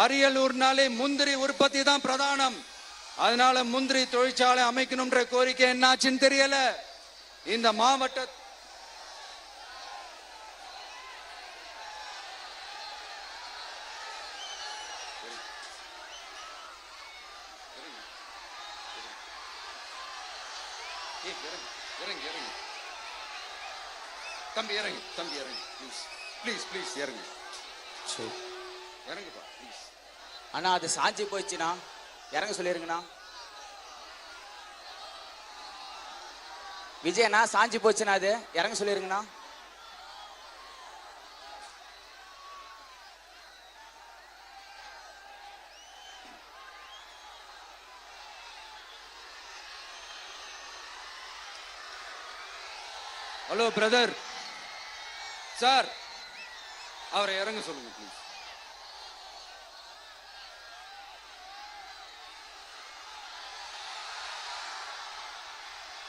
அரியலூர்னாலே முந்திரி உற்பத்தி தான் பிரதானம். அதனால முந்திரி தொழிற்சாலை அமைக்கணும்ன்ற கோரிக்கை என்னாச்சுன்னு தெரியல. இந்த மாவட்ட தம்பி இறங்கு, தம்பி இறங்கு, ப்ளீஸ் ப்ளீஸ் ப்ளீஸ் இறங்கு, இறங்குப்பா ப்ளீஸ். அண்ணா அது சாஞ்சி போயிடுச்சுண்ணா, இறங்க சொல்லிருங்கண்ணா. விஜயண்ணா சாஞ்சி போச்சுண்ணா, அது இறங்க சொல்லிருங்கண்ணா. ஹலோ பிரதர், சார் அவரை இறங்க சொல்லுங்க ப்ளீஸ்.